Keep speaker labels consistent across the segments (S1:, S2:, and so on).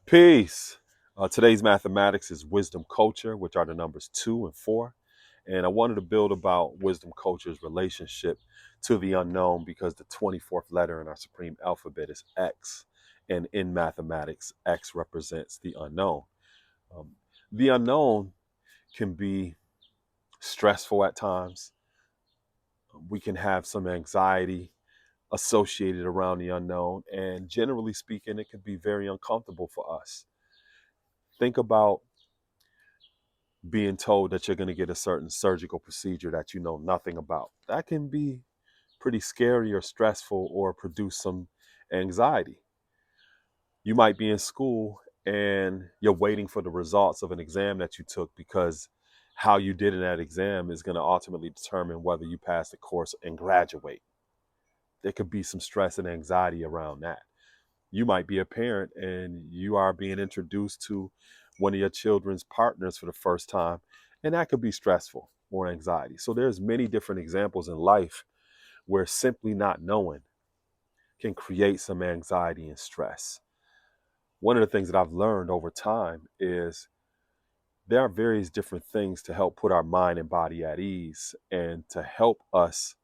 S1: Peace. Today's mathematics is wisdom culture, which are the numbers 2 and 4. And I wanted to build about wisdom culture's relationship to the unknown because the 24th letter in our supreme alphabet is X. And in mathematics, X represents the unknown. Um, the unknown can be stressful at times. We can have some anxiety associated around the unknown. And generally speaking, it can be very uncomfortable for us. Think about being told that you're going to get a certain surgical procedure that you know nothing about. That can be pretty scary or stressful or produce some anxiety. You might be in school and you're waiting for the results of an exam that you took because how you did in that exam is going to ultimately determine whether you pass the course and graduate. There could be some stress and anxiety around that. You might be a parent and you are being introduced to one of your children's partners for the first time, and that could be stressful or anxiety. So there's many different examples in life where simply not knowing can create some anxiety and stress. One of the things that I've learned over time is there are various different things to help put our mind and body at ease and to help us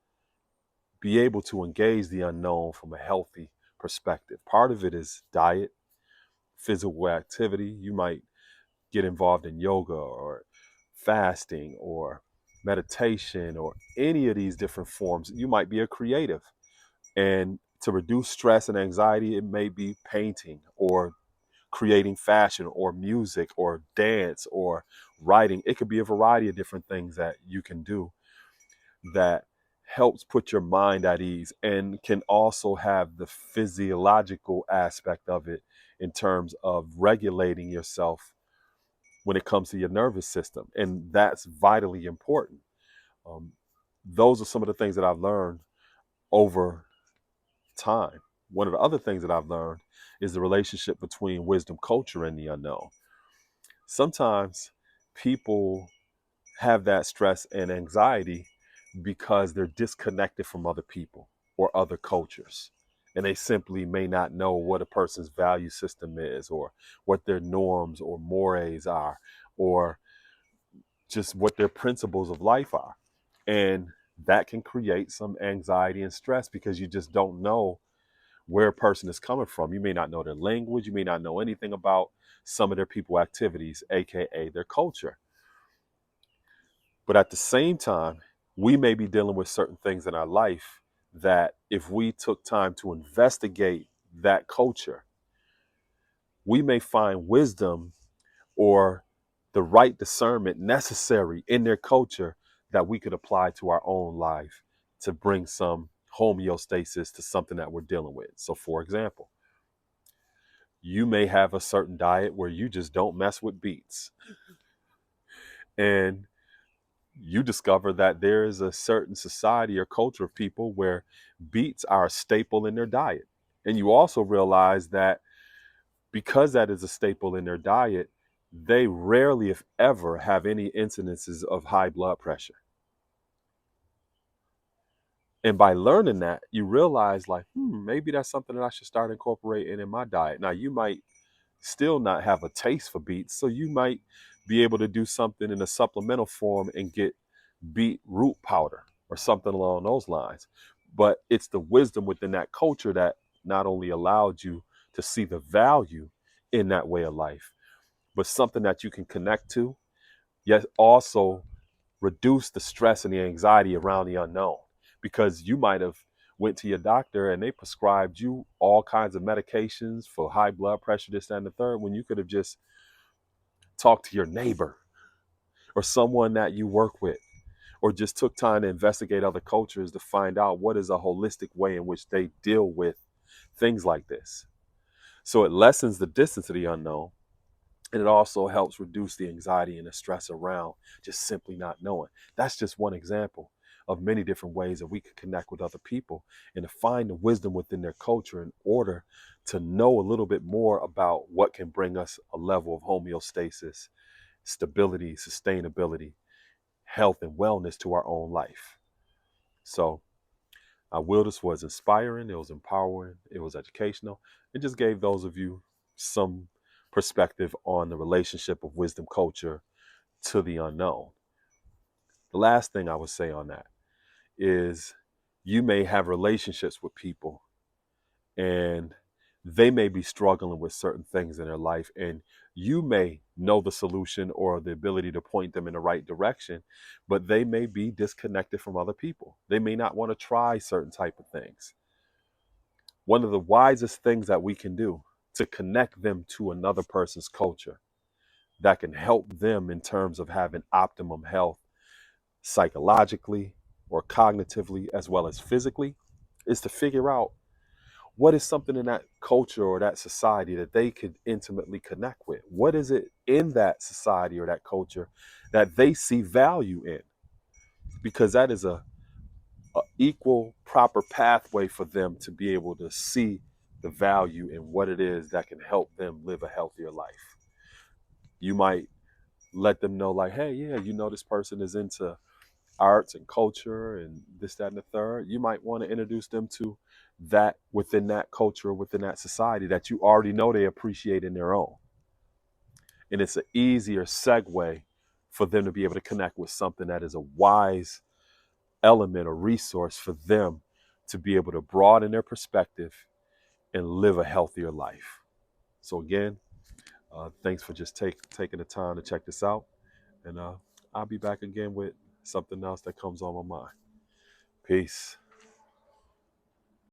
S1: be able to engage the unknown from a healthy perspective. Part of it is diet, physical activity. You might get involved in yoga or fasting or meditation or any of these different forms. You might be a creative. And to reduce stress and anxiety, it may be painting or creating fashion or music or dance or writing. It could be a variety of different things that you can do that helps put your mind at ease and can also have the physiological aspect of it in terms of regulating yourself when it comes to your nervous system. And that's vitally important. Um, those are some of the things that I've learned over time. One of the other things that I've learned is the relationship between wisdom culture and the unknown. Sometimes people have that stress and anxiety because they're disconnected from other people or other cultures. And they simply may not know what a person's value system is or what their norms or mores are or just what their principles of life are. And that can create some anxiety and stress because you just don't know where a person is coming from. You may not know their language. You may not know anything about some of their people activities, AKA their culture. But at the same time, we may be dealing with certain things in our life that if we took time to investigate that culture, we may find wisdom or the right discernment necessary in their culture that we could apply to our own life to bring some homeostasis to something that we're dealing with. So, for example, you may have a certain diet where you just don't mess with beets. And you discover that there is a certain society or culture of people where beets are a staple in their diet. And you also realize that because that is a staple in their diet, they rarely, if ever, have any incidences of high blood pressure. And by learning that, you realize, like, maybe that's something that I should start incorporating in my diet. Now, you might still not have a taste for beets, so you might be able to do something in a supplemental form and get beet root powder or something along those lines. But it's the wisdom within that culture that not only allowed you to see the value in that way of life, but something that you can connect to, yet also reduce the stress and the anxiety around the unknown. Because you might have went to your doctor and they prescribed you all kinds of medications for high blood pressure, this, that, and the third, when you could have just talked to your neighbor or someone that you work with, or just took time to investigate other cultures to find out what is a holistic way in which they deal with things like this. So it lessens the distance to the unknown. And it also helps reduce the anxiety and the stress around just simply not knowing. That's just one example of many different ways that we can connect with other people and to find the wisdom within their culture in order to know a little bit more about what can bring us a level of homeostasis, stability, sustainability, health, and wellness to our own life. So I will this was inspiring, it was empowering, it was educational. It just gave those of you some perspective on the relationship of wisdom culture to the unknown. The last thing I would say on that is you may have relationships with people and they may be struggling with certain things in their life, and you may know the solution or the ability to point them in the right direction, but they may be disconnected from other people. They may not want to try certain type of things. One of the wisest things that we can do to connect them to another person's culture that can help them in terms of having optimum health psychologically or cognitively as well as physically is to figure out what is something in that culture or that society that they could intimately connect with. What is it in that society or that culture that they see value in? Because that is a equal proper pathway for them to be able to see the value in what it is that can help them live a healthier life. You might let them know, like, hey, yeah, this person is into arts and culture and this, that, and the third. You might want to introduce them to that within that culture, within that society that you already know they appreciate in their own. And it's an easier segue for them to be able to connect with something that is a wise element or resource for them to be able to broaden their perspective and live a healthier life. So again, thanks for just taking the time to check this out. And I'll be back again with something else that comes on my mind. Peace.